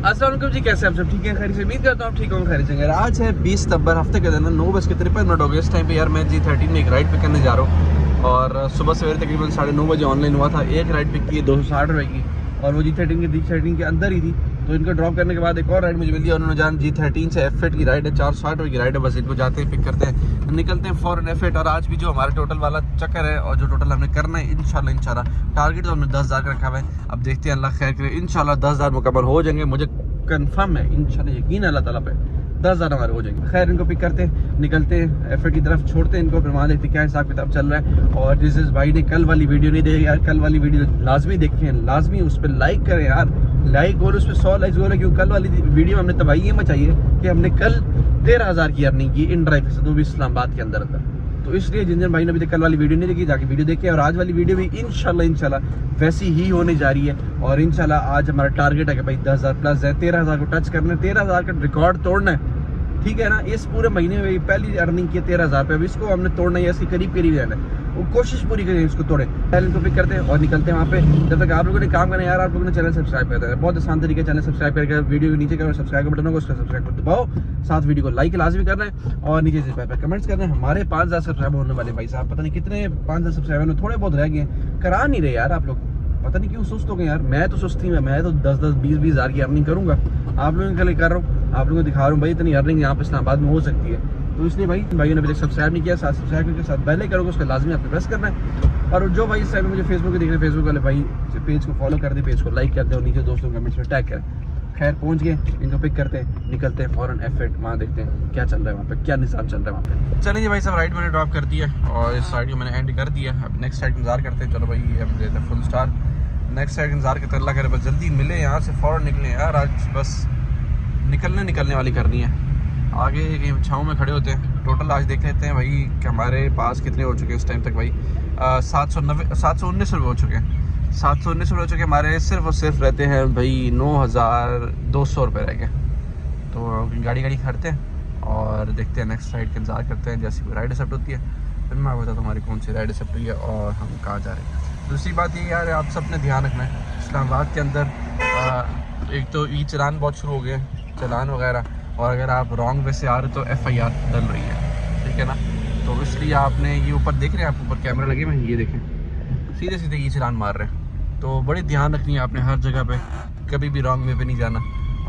अस्सलाम वालेकुम जी, कैसे आप सब ठीक है? खैर से उम्मीद करता हूँ आप ठीक होंगे, खैर से। आज है 20 सितंबर, हफ्ते के दिन 9:53 हो गए। इस टाइम पे यार मैं G13 में एक राइड पिक करने जा रहा हूँ और सुबह सवेरे तकरीबन 9:30 बजे ऑनलाइन हुआ था। एक राइड पिक की है 260 रुपये की और वो G13 के अंदर ही थी। तो इनको ड्रॉप करने के बाद एक और राइड मुझे मिल गई। उन्होंने जान G13 से F8 की राइड है, 460 रुपये की राइड है। बस इनको जाते हैं, पिक करते हैं, निकलते हैं फॉरन F8। और आज भी जो हमारा टोटल वाला चक्कर है और जो टोटल हमने करना है इंशाल्लाह टारगेट तो हमने 10,000 का रखा हुआ है। अब देखते हैं, अल्लाह खैर करे, इंशाल्लाह 10,000 मुकम्मल हो जाएंगे। मुझे कंफर्म है इंशाल्लाह, यकीन है अल्लाह ताला पे, 10,000 हमारे हो जाएंगे। खैर इनको पिक करते हैं, निकलते हैं F8 की तरफ, छोड़ते हैं इनको, फिर वहाँ देखते क्या हिसाब किताब चल रहा है। और जिस भाई ने कल वाली वीडियो नहीं देखी यार, कल वाली वीडियो लाजमी देखें, लाजमी उस पर लाइक करें यार, लाइक और उस पर 100 लाइक्स बोले, क्योंकि कल वाली वीडियो में हमने तबाही ये मचाई है कि हमने कल 13,000 की अर्निंग की इन ड्राइव से, तो भी इस्लामाबाद के अंदर अंदर। तो इसलिए जिन जिन भाई ने अभी तक कल वाली वीडियो नहीं देखी, जाके वीडियो देखे। और आज वाली वीडियो भी इंशाल्लाह वैसी ही होने जा रही है। और इंशाल्लाह आज हमारा टारगेट है कि भाई 10,000 प्लस है, 13,000 को टच करना है, 13,000 का रिकॉर्ड तोड़ना है, ठीक है ना। इस पूरे महीने में पहली अर्निंग की 13,000 पे, अब इसको हमने तोड़ना है, इसके करीब रहना है, वो कोशिश पूरी करें इसको तोड़े। पहले इनको पिक करते हैं और निकलते हैं वहाँ पे। जब तक आप लोगों ने काम करना है यार, आप लोगों ने चैनल सब्सक्राइब करते हैं, बहुत आसान तरीके, चैनल सब्सक्राइब करके वीडियो के नीचे का सब्सक्राइब का बटन होगा, उसका सब्सक्राइब कर दबाओ, साथ वीडियो को लाइक लाजमी करना है और नीचे से कमेंट्स करना है। हमारे 5,000 सब्सक्राइबर होने वाले भाई साहब, पता नहीं कितने 5,000 सब्सक्राइबर में थोड़े बहुत रह गए, करा नहीं रहे यार आप लोग, पता नहीं क्यों सुस्त हो गए यार। मैं तो सुस्ती में, मैं तो 10-10, 20-20 हज़ार की अर्निंग करूंगा, आप लोगों के लिए कर रहा हूँ, आप लोगों को दिखा रहा हूँ भाई इतनी अर्निंग यहाँ पे इस्लामाबाद में हो सकती है। तो इसलिए भाइयों ने अभी तक सब्सक्राइब नहीं किया, साथ सब्सक्राइब करके साथ पहले करोगे, उसका लाजमी आपको प्रेस करना है। और जो भाई इस टाइम में मुझे फेसबुक पे देख रहे हैं, फेसबुक वाले भाई पेज को फॉलो कर दे, पेज को लाइक कर दे और नीचे दोस्तों कमेंट्स में टैग करें। खैर पहुंच गए, इनको पिक करते हैं, निकलते हैं फॉरन F8, वहाँ देखते हैं क्या चल रहा है वहाँ पे, क्या निज़ाम चल रहा है वहाँ पे। चलिए भाई साहब, राइड मैंने ड्रॉप कर दिया और इस साइड को मैंने एंड कर दिया। अब नेक्स्ट साइड इंतजार करते हैं। चलो भाई हम देते हैं फुल स्टार, नेक्स्ट साइड इंतजार करते, अल्लाह करे बस जल्दी मिले, यहाँ से फ़ौरन निकले यार। आज बस निकलने वाली करनी है, आगे कहीं छाँव में खड़े होते हैं। टोटल आज देख लेते हैं भाई कि हमारे पास कितने हो चुके हैं इस टाइम तक भाई। 719 रुपये हो चुके हैं, 719 रुपये हो चुके हैं हमारे। सिर्फ और सिर्फ रहते हैं भाई 9,200 रुपये रह गए। तो गाड़ी खड़ते हैं और देखते हैं, नेक्स्ट राइड का इंतजार करते हैं। जैसी कोई राइड एक्सेप्ट होती है फिर मैं आपको बताता हूँ हमारी कौन सी राइड एक्सेप्ट हुई है और हम कहाँ जा रहे हैं। दूसरी बात ये यार, आप सब ने ध्यान रखना है, इस्लामाबाद के अंदर एक तो ई चलान बहुत शुरू हो गए, चलान वगैरह, और अगर आप रॉन्ग वे से आ रहे तो FIR डल रही है, ठीक है ना। तो इसलिए आपने ये ऊपर देख रहे हैं, आप ऊपर कैमरा लगे हुए, ये देखें, सीधे सीधे ये चलान मार रहे हैं। तो बड़ी ध्यान रखनी है आपने हर जगह पे, कभी भी रॉन्ग वे पे नहीं जाना।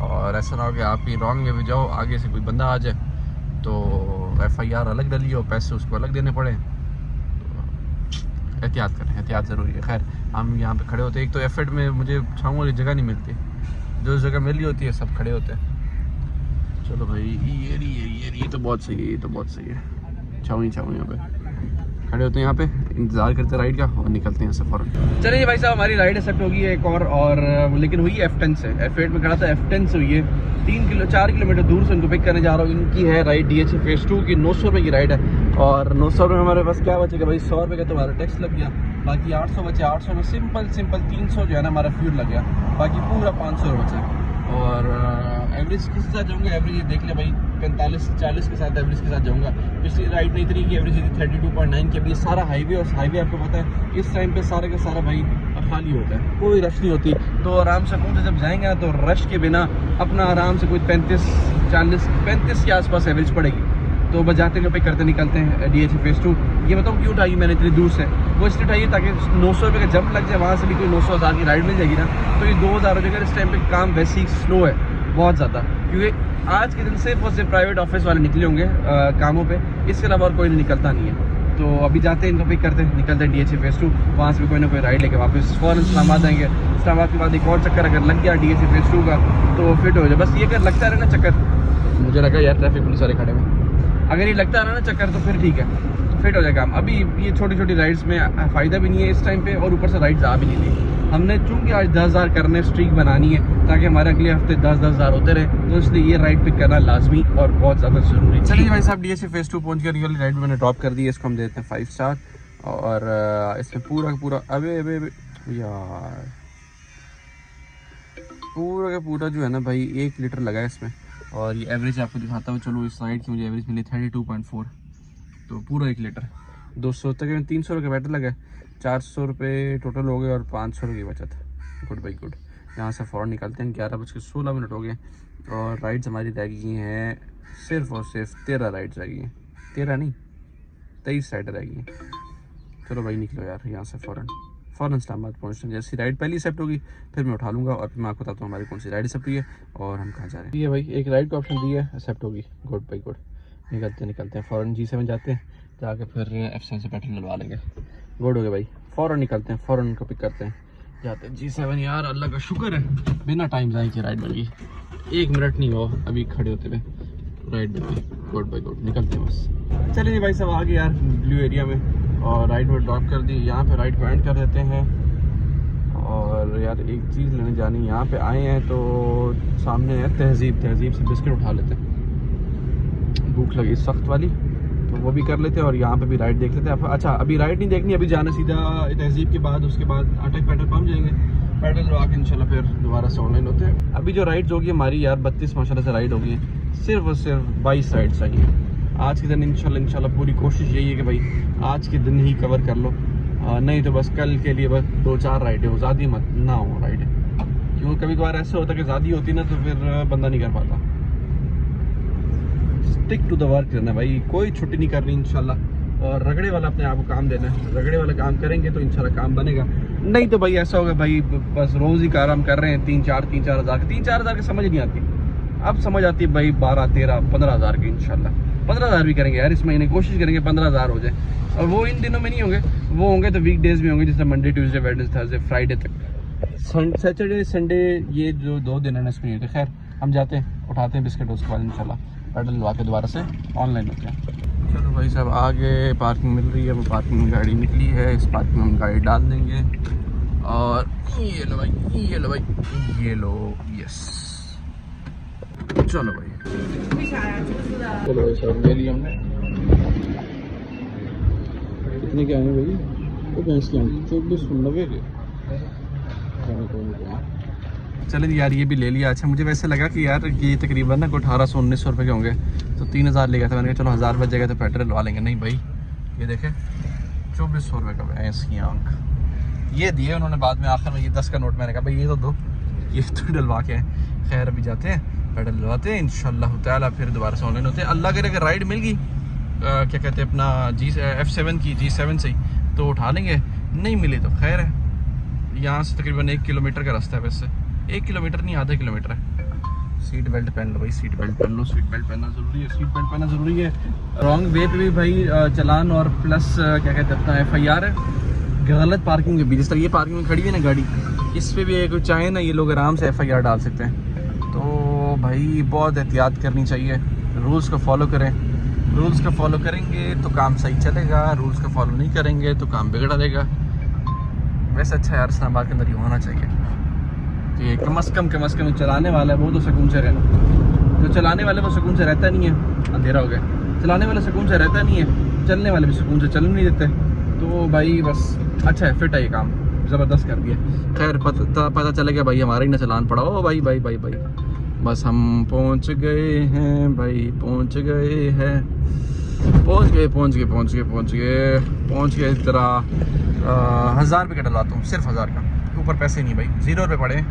और ऐसा ना हो कि आप ही रॉन्ग वे पे जाओ, आगे से कोई बंदा आ जाए तो FIR अलग डली हो, पैसे उसको अलग देने पड़े। तो एहतियात करें, एहतियात ज़रूरी है। खैर हम यहाँ पे खड़े होते हैं, एक तो F8 में मुझे छाँव वाली जगह नहीं मिलती, जो जगह मिली होती है सब खड़े होते हैं। चलो भाई ये तो बहुत सही है, ये तो बहुत सही है, छाँव यहाँ पे खड़े होते हैं, यहाँ पे इंतजार करते हैं राइड का और निकलते हैं यहाँ से फौरन। चलिए भाई साहब, हमारी राइड एक्सेप्ट होगी है एक और लेकिन हुई F10 से। F8 में खड़ा था, F10 से हुई है। 4 किलोमीटर दूर से उनको पिक करने जा रहा हूँ। इनकी है राइड DHA फेज़ 2 की, 900 रुपये की राइड है। और 900 रुपये हमारे पास क्या बचेगा भाई, 100 रुपये का तो हमारा टैक्स लग गया, बाकी 800 बचे। 800 में सिंपल 300 जो है ना हमारा फ्यूल लग गया, बाकी पूरा 500 बचा। और एवरेज किस साथ जाऊँगा, एवरेज ये देख ले भाई, 45-40 के साथ एवरेज के साथ जाऊँगा। पिछली राइड में इतनी की एवरेज थी 32.9 की। अभी सारा हाईवे, और हाईवे आपको पता है इस टाइम पे सारे का सारा भाई खाली होता है, कोई रश नहीं होती। तो आराम से पहुँचे जब जाएंगे ना, तो रश के बिना अपना आराम से कोई 35 के आसपास एवरेज पड़ेगी। तो बजाते हुए पिक करते निकलते हैं DHA फेज़ 2। ये बताऊँ क्यों उठाई मैंने इतनी दूर से, वो इसलिए उठाइए ताकि 900 रुपये का जंप लग जाए, वहाँ से भी कोई 900,000 की राइड मिल जाएगी ना, तो ये 2,000 हो जाएगा। इस टाइम पे काम वैसे ही स्लो है बहुत ज़्यादा, क्योंकि आज के दिन सिर्फ और सिर्फ प्राइवेट ऑफिस वाले निकले होंगे कामों पे, इसके अलावा और कोई निकलता नहीं है। तो अभी जाते हैं, इनको पिक करते हैं, निकलते हैं DHA फेज़ 2, वहाँ से भी कोई ना कोई राइड लेके वापस फ़ौरन इस्लामाबाद आएंगे। इस्लामाबाद के बाद एक और चक्कर अगर लग गया DHA फेज़ 2 का तो फिट हो जाए। बस ये अगर लगता रहे ना चक्कर, मुझे लगा यार ट्रैफिक पुलिस वाले खड़े हुए, अगर ये लगता रहा ना चक्कर तो फिर ठीक है, फिट हो जाएगा। अभी ये छोटी छोटी राइड्स में फ़ायदा भी नहीं है इस टाइम पे, और ऊपर से राइड्स आ भी नहीं रही। हमने चूँकि आज 10,000 करने, स्ट्रीक बनानी है ताकि हमारे अगले हफ्ते 10-10 हज़ार होते रहे, तो इसलिए ये राइड पिक करना लाजमी और बहुत ज़्यादा ज़रूरी है। चलिए भाई साहब, DHA फेज़ 2 पहुँच गया, वाली राइड मैंने ड्रॉप कर दी है, इसको हम देते हैं 5 स्टार। और इसमें पूरा अबे यार पूरा का पूरा जो है ना भाई 1 लीटर लगा है इसमें। और ये एवरेज आपको दिखाता हूँ, चलो इस राइड की मुझे एवरेज मिली 32.4, तो पूरा 1 लीटर 200 तक 300 रुपये का बैटर लगा है, 400 रुपये टोटल हो गए और 500 रुपये की बचत। गुड भाई गुड। यहाँ से फ़ौरन निकलते हैं। 11:16 हो गए और राइड्स हमारी रह गई हैं सिर्फ और सिर्फ 13 राइड्स रह गई हैं। 13 नहीं 23 राइड रह गई हैं। चलो भाई निकलो यार यहाँ से फ़ौरन इस्लामाबाद पहुँचते हैं। जैसी राइड पहली एक्सेप्ट होगी फिर मैं उठा लूँगा और फिर मैं आपको बताता हूँ हमारी कौन सी राइड एक्सेप्ट हुई है और हम कहाँ जा रहे हैं। ये भाई एक राइड का ऑप्शन दिया है, एक्सेप्ट होगी, गुड बाई गुड। निकलते हैं फ़ौरन G7 जाते हैं, जाके फिर F7 से पेट्रोल डलवा लेंगे। गुड हो गया भाई, फ़ौरन निकलते हैं, फ़ौरन उनको पिक करते हैं, जाते हैं G7। यार अल्लाह का शुक्र है बिना टाइम ज़ाया की राइड बन गई, 1 मिनट नहीं हुआ अभी खड़े होते हुए राइड बन गई। गुड बाई गुड, निकलते हैं बस। चलिए भाई सब आ गए यार ब्लू एरिया में और राइड वो ड्रॉप कर दी। यहाँ पे राइड को एंड कर देते हैं और यार एक चीज़ लेने जानी, यहाँ पे आए हैं तो सामने है तहजीब से बिस्किट उठा लेते हैं, भूख लगी सख्त वाली, तो वो भी कर लेते हैं और यहाँ पे भी राइड देख लेते हैं। अच्छा अभी राइड नहीं देखनी, अभी जाना सीधा तहजीब के बाद, उसके बाद अटक पेट्रोल पम्प जाएंगे, पेट्रोल लगा के इंशाल्लाह फिर दोबारा से ऑनलाइन होते हैं। अभी जो राइड्स होगी हमारी यार 32 माशाल्लाह से राइड होगी, सिर्फ और सिर्फ 22 राइड्स चाहिए आज के दिन। इंशाल्लाह पूरी कोशिश यही है कि भाई आज के दिन ही कवर कर लो, नहीं तो बस कल के लिए बस 2-4 राइडें हो, ज़्यादा मत ना हो राइडें, क्योंकि कभी कभार ऐसा होता है कि ज़्यादा होती ना तो फिर बंदा नहीं कर पाता। स्टिक टू द वर्क करना भाई, कोई छुट्टी नहीं करनी इंशाल्लाह, और रगड़े वाला अपने आप को काम देना है, रगड़े वाला काम करेंगे तो इंशाल्लाह काम बनेगा। नहीं तो भाई ऐसा होगा भाई बस रोज़ ही काम कर रहे हैं 3-4 हज़ार की समझ नहीं आती, अब समझ आती है भाई 12-13-15 हज़ार की। इंशाल्लाह 15 हज़ार भी करेंगे यार इस महीने, कोशिश करेंगे 15 हज़ार हो जाए, और वो इन दिनों में नहीं होंगे, वो होंगे तो वीक डेज में होंगे, जैसे Monday Tuesday Wednesday Thursday Friday तक। सैटरडे संडे ये जो 2 दिन है ना इसमें, तो खैर हम जाते हैं उठाते हैं बिस्किट, उसके बाद इंशाल्लाह पेट्रोल लगा के दोबारा से ऑनलाइन होते हैं। चलो भाई साहब आगे पार्किंग मिल रही है, वो पार्किंग में गाड़ी निकली है, इस पार्किंग में हम गाड़ी डाल देंगे और ये लो भाई, ये लो भाई, ये लो, यस चलो भाई। चलो भाई साहब ले लिया हमने, कितने के आए भाई, तो 2490 के। चलें यार ये भी ले लिया। अच्छा मुझे वैसे लगा कि यार ये तकरीबन ना 1800-1900 रुपये के होंगे, तो 3000 ले गया था, मैंने कहा चलो 1000 बच जाएगा तो पेट्रोल लगा लेंगे। नहीं भाई ये देखें 2400 रुपये का भैंस की आंख, ये दिए उन्होंने बाद में आखिर में, ये 10 का नोट, मैंने कहा भाई ये तो दो, ये तो डलवा के हैं। खैर अभी जाते हैं पेट्रोल डलवाते हैं इंशाल्लाह ताला, फिर दोबारा से ऑनलाइन होते हैं। अल्लाह करे अगर राइड मिल गई क्या कहते हैं अपना F7 की G7 से तो उठा लेंगे, नहीं मिली तो खैर है। यहाँ से तकरीबन 1 किलोमीटर का रास्ता है, वैसे 1 किलोमीटर नहीं आधा किलोमीटर है। सीट बेल्ट पहन लो भाई, सीट बेल्ट पहन लो, सीट बेल्ट पहनना ज़रूरी है, सीट बेल्ट पहनना ज़रूरी है। रॉन्ग वे पे भी भाई चलान और प्लस क्या कहते हैं अपना FIR है, गलत पार्किंग में भी। जिस तरह ये पार्किंग में खड़ी है ना गाड़ी, इस पर भी अगर चाहे ना ये लोग आराम से FIR डाल सकते हैं। तो भाई बहुत एहतियात करनी चाहिए, रूल्स को फॉलो करें, रूल्स का फॉलो करेंगे तो काम सही चलेगा, रूल्स का फॉलो नहीं करेंगे तो काम बिगड़ा देगा। वैसे अच्छा यार इस्लामाबाद के अंदर ही होना चाहिए कि कम अज़ कम चलाने वाला है वो तो सुकून से रहना, जो चलाने वाले वो सुकून से रहता नहीं है, अंधेरा हो गया, चलाने वाला सुकून से रहता नहीं है, चलने वाले भी सुकून से चलने नहीं देते। तो भाई बस अच्छा है, फिट है ये काम, ज़बरदस्त कर दिया। खैर पता चलेगा भाई हमारा ही ना चलान पड़ा हो। भाई भाई भाई भाई बस हम पहुंच गए हैं भाई, पहुंच गए हैं, पहुंच गए। तेरा 1000 रुपये का डलवाता हूँ, सिर्फ 1000 का, ऊपर पैसे नहीं भाई, 0 रुपये पड़े।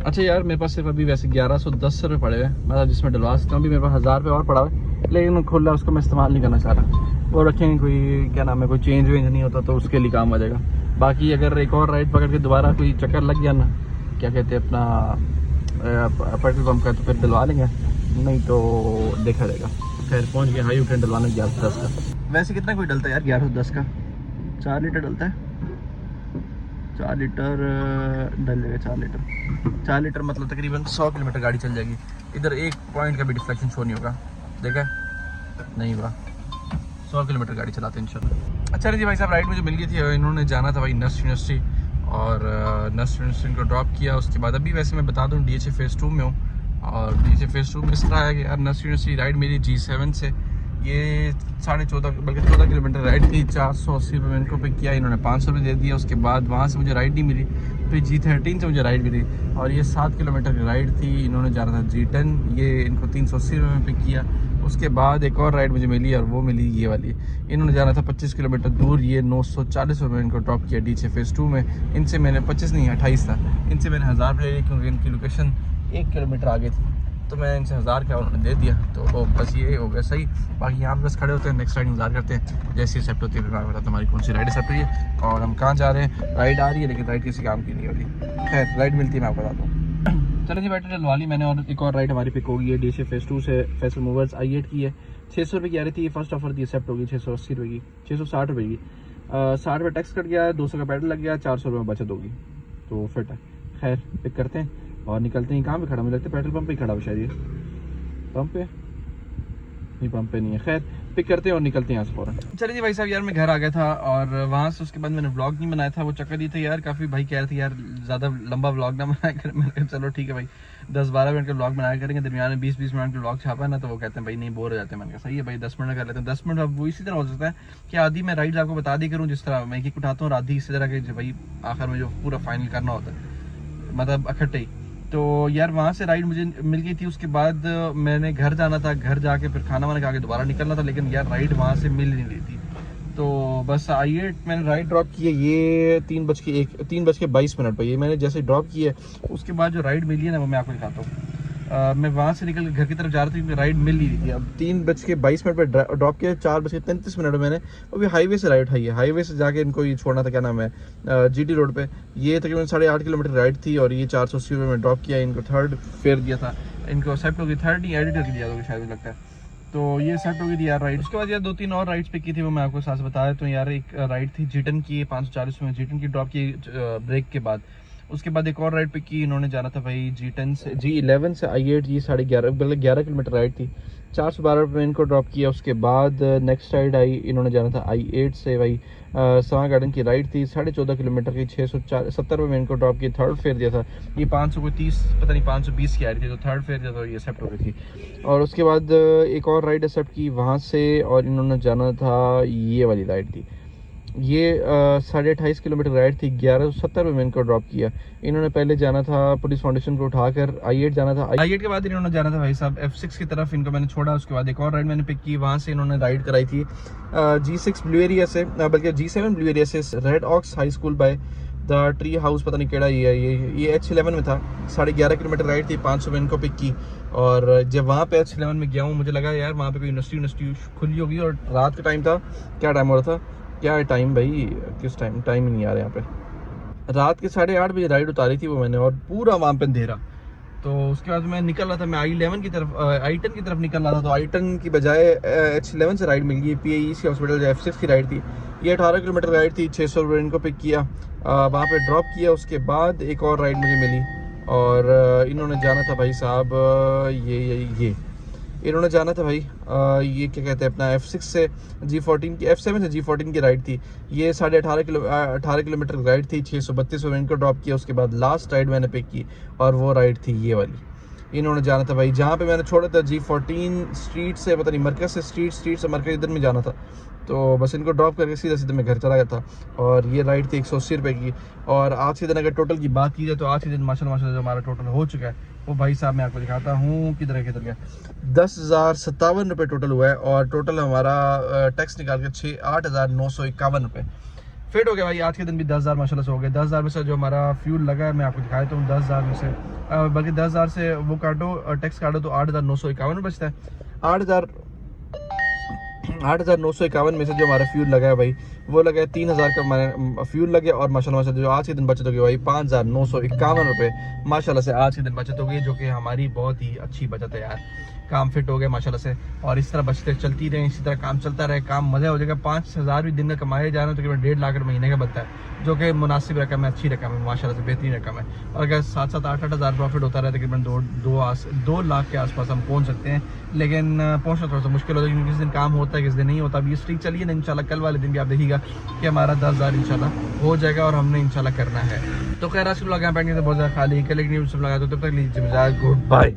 अच्छा यार मेरे पास सिर्फ अभी वैसे 1110 रुपये पड़े हुए, मतलब जिसमें डलवा सकता हूँ। अभी मेरे पास 1000 रुपये और पड़ा हुआ है, लेकिन खुला उसको मैं इस्तेमाल नहीं करना चाह रहा, वो रखेंगे, कोई क्या नाम है, कोई चेंज वेंज नहीं होता तो उसके लिए काम आ जाएगा। बाकी अगर एक और राइड पकड़ के दोबारा कोई चक्कर लग गया ना, क्या कहते हैं अपना पेट्रोल पंप का, तो फिर डलवा लेंगे, नहीं तो देखा जाएगा। खैर पहुंच गए, हाई यूटेन डलवाना 1110 का। वैसे कितना कोई डलता है यार 1110 का, 4 लीटर डलता है, 4 लीटर डलेगा, 4 लीटर मतलब तकरीबन 100 किलोमीटर गाड़ी चल जाएगी। इधर 1 पॉइंट का भी डिफ्लेक्शन शो नहीं होगा, देखा नहीं हुआ, 100 किलोमीटर गाड़ी चलाते हैं इंशाल्लाह। अच्छा जी भाई साहब राइड मुझे मिल गई थी, इन्होंने जाना था भाई नस्ट यूनिवर्सिटी, और नस्ट यूनिवर्सिटी को ड्रॉप किया। उसके बाद अभी वैसे मैं बता दूं DHA फेज़ 2 में हूँ, और DHA फेज़ 2 में इस तरह है कि यार नस्ट यूनिवर्सिटी राइड मेरी G7 से ये 14.5 बल्कि 14 किलोमीटर राइड थी, 480 रुपये मैंने इनको पे किया, इन्होंने 500 रुपये दे दिया। उसके बाद वहाँ से मुझे राइड नहीं मिली, फिर G13 से मुझे राइड मिली, और ये 7 किलोमीटर की राइड थी, इन्होंने जाना था G10, ये इनको 380 रुपये पे किया। उसके बाद एक और राइड मुझे मिली और वो मिली ये वाली। इन्होंने जाना था 25 किलोमीटर दूर, ये 940 रुपये इनको ड्रॉप किया डीचे फेज़ 2 में। इनसे मैंने 25 नहीं 28 था, इनसे मैंने 1000 रुपये लिए क्योंकि इनकी लोकेशन 1 किलोमीटर आगे थी, तो मैंने इनसे 1000 का उन्होंने दे दिया। तो बस ये हो गया सही। बाकी यहाँ बस खड़े होते हैं, नेक्स्ट राइड इंतजार करते हैं जैसे एक्सेप्ट होती है फिर मैं बताता हूँ हमारी कौन सी राइड एक्सेप्ट हुई है और हम कहाँ जा रहे हैं। राइड आ रही है लेकिन राइड किसी काम की नहीं हो रही। खैर राइड मिलती है मैं आपको बताता हूँ। चलो जी बैटरी डलवा ली मैंने और एक और राइड हमारी पिक होगी है डीचे फेज़ 2 से। फैसल मूवर्स i8 की है, 600 रुपये की आ रही थी, फर्स्ट ऑफर थी एक्सेप्ट होगी 680 रुपये की, 660 रुपये की। 60 रुपये टैक्स कट गया, 200 का पेट्रोल लग गया, 400 रुपये बचत होगी, तो फिट है। खैर पिक करते हैं और निकलते हैं। कहाँ पे खड़ा, मुझे लगता है पेट्रोल पंप पे ही खड़ा हुआ शायद, ये पंप पे नहीं, पंप पे नहीं है। खैर पिक करते हैं और निकलते हैं यहाँ से फ़ौरन। चलिए जी भाई साहब, यार मैं घर आ गया था और वहाँ से उसके बाद मैंने व्लॉग नहीं बनाया था, वो चक्कर ये था यार, काफ़ी भाई कह रहे थे यार ज़्यादा लंबा व्लॉग ना बनाया कर। मैंने कहा चलो ठीक है भाई 10-12 मिनट का व्लॉग बनाया करेंगे, दरमियान में 20-20 मिनट का व्लॉग छापा है ना, तो वो कहते हैं भाई नहीं बोर हो जाते हैं। मैंने कहा सही है भाई 10 मिनट कर लेते हैं। 10 मिनट अब वो इसी तरह हो सकता है कि आधी मैं राइड्स आपको बता दी करूँ जिस तरह मैं किक उठाता हूँ, और आधी इसी तरह के जो भाई आखिर में जो पूरा फाइनल करना होता है, मतलब इकट्ठे ही। तो यार वहाँ से राइड मुझे मिल गई थी, उसके बाद मैंने घर जाना था, घर जाके फिर खाना वाना खा के दोबारा निकलना था, लेकिन यार राइड वहाँ से मिल नहीं रही थी। तो बस i8 मैंने राइड ड्रॉप की है, ये 3:22 पर। ये मैंने जैसे ड्रॉप की है उसके बाद जो राइड मिली है ना वो मैं आपको दिखाता हूँ। मैं वहाँ से निकल घर की तरफ जा रहा था, राइड मिल नहीं रही थी। अब 3:22 पर ड्रॉप किया, 4:33 में मैंने अभी हाईवे से राइड उठाई है। हाईवे से जाके इनको ये छोड़ना था, क्या नाम है, GT रोड पे। ये तकरीबन 8.5 किलोमीटर राइड थी और ये 480 रुपये में ड्रॉप किया। इनको 3rd फेयर दिया था, इनको एक्सेप्ट होगी 3rd ही एडिटर की दिया था शायद लगता है, तो ये सेट होगी थी यार राइड। उसके बाद यार 2-3 और राइड्स पे की थी, वो मैं आपको साथ बता देता हूँ। यार एक राइड थी जीटन की 540 में, जीटन की ड्रॉप की ब्रेक के बाद। उसके बाद एक और राइड पे की, इन्होंने जाना था भाई G11 से i8, ये 11.5 किलोमीटर राइड थी, 412 रुपये में इनको ड्रॉप किया। उसके बाद नेक्स्ट राइड आई, इन्होंने जाना था i8 से भाई सवा गार्डन की राइड थी, 14.5 किलोमीटर की, 670 रुपये में इनको ड्रॉप किया। 3rd फेयर दिया था, ये 530 पता नहीं 520 की आ रही थी, तो 3rd फेयर दिया था, ये एक्सेप्ट हो गई थी। और उसके बाद एक और राइड एक्सेप्ट की वहाँ से, और इन्होंने जाना था, ये वाली राइड थी, ये 28.5 किलोमीटर राइड थी, 1170 रुपये में इनको ड्रॉप किया। इन्होंने पहले जाना था पुलिस फाउंडेशन को उठाकर i8 जाना था, i8 के बाद इन्होंने जाना था भाई साहब F6 की तरफ, इनको मैंने छोड़ा। उसके बाद एक और राइड मैंने पिक की, वहाँ से इन्होंने राइड कराई थी G6 ब्लू एरिया से, बल्कि G7 ब्लू एरिया से red oaks high school by the tree house, पता नहीं केड़ा ये H11 में था। 11.5 किलोमीटर राइड थी, 500 में इनको पिक की। और जब वहाँ पे H11 में गया हूँ, मुझे लगा यार वहाँ पे कोई यूनिवर्सिटी खुली होगी, और रात का टाइम था। क्या टाइम हो रहा था, क्या है टाइम भाई, किस टाइम ही नहीं आ रहा यहाँ पे। रात के 8:30 बजे राइड उतारी थी वो मैंने, और पूरा वहाँ पे अंधेरा। तो उसके बाद मैं निकल रहा था, मैं i10 की तरफ निकल रहा था, तो i10 की बजाय H11 से राइड मिल गई। PAEC हॉस्पिटल जो F6 की राइड थी, ये 18 किलोमीटर राइड थी, 600 रुपये इनको पिक किया, वहाँ पे ड्रॉप किया। उसके बाद एक और राइड मुझे मिली, और इन्होंने जाना था भाई साहब ये इन्होंने जाना था भाई ये क्या कहते हैं अपना F6 से G14 की, F7 से G14 की राइड थी, ये 18 किलोमीटर राइड थी, 632 में इनको ड्रॉप किया। उसके बाद लास्ट राइड मैंने पिक की, और वो राइड थी ये वाली। इन्होंने जाना था भाई, जहाँ पे मैंने छोड़ा था G14 स्ट्रीट से, पता नहीं मरकज़ से स्ट्रीट से मरकज़ इधर में जाना था, तो बस इनको ड्रॉप करके सीधा मैं घर चला गया था। और ये राइड थी 180 रुपये की। और आज के दिन अगर टोटल की बात की जाए, तो आज के दिन माशाल्लाह जो हमारा टोटल हो चुका है, वो भाई साहब मैं आपको दिखाता हूँ किधर गया, 10,057 रुपये टोटल हुआ है। और टोटल हमारा टैक्स निकाल के 8,951 रुपये फिट हो गया भाई। आज के दिन भी 10,000 माशाल्लाह से हो गया। 10,000 में से जो हमारा फ्यूल लगा है मैं आपको दिखा देता हूँ। 10,000 में से बल्कि 10,000 से वो काटो, टैक्स काटो, तो 8,951 बचता है। 8,951 में से जो हमारा फ्यूल लगा है भाई, वो लगा है 3,000 का हमारा फ्यूल लगे। और माशाल्लाह जो आज के दिन बचत हो गई भाई 5,951 रुपये माशाल्लाह से आज के दिन बचत हो गई, जो कि हमारी बहुत ही अच्छी बचत है यार। काम फिट हो गया माशाल्लाह से, और इस तरह बचते चलती रहे, इसी तरह काम चलता रहे, काम मज़ा हो जाएगा। 5,000 भी दिन का कमाए जा रहे हैं, तकरीबन 1.5 लाख महीने का बनता है, जो कि मुनासिब रकम है, अच्छी रकम है माशाल्लाह से, बेहतरीन रकम है। और अगर 7-7, 8-8 हज़ार प्रॉफिट होता रहे, तकरीबन 2 लाख के आसपास हम पहुँच सकते हैं। लेकिन पहुँचना थोड़ा सा मुश्किल होता है, क्योंकि किस दिन काम होता है, किस दिन नहीं होता। अब ये स्ट्रीक चलिए ना, इंशाल्लाह कल वाले दिन भी आप देखिएगा कि हमारा 10,000 इंशाल्लाह हो जाएगा, और हमने इंशाल्लाह करना है। तो खैर आज के ब्लॉग यहाँ बैठने से बहुत ज़्यादा खाली, कल एक न्यूज़ लगा, तो तब तक लीजिए गुड बाय।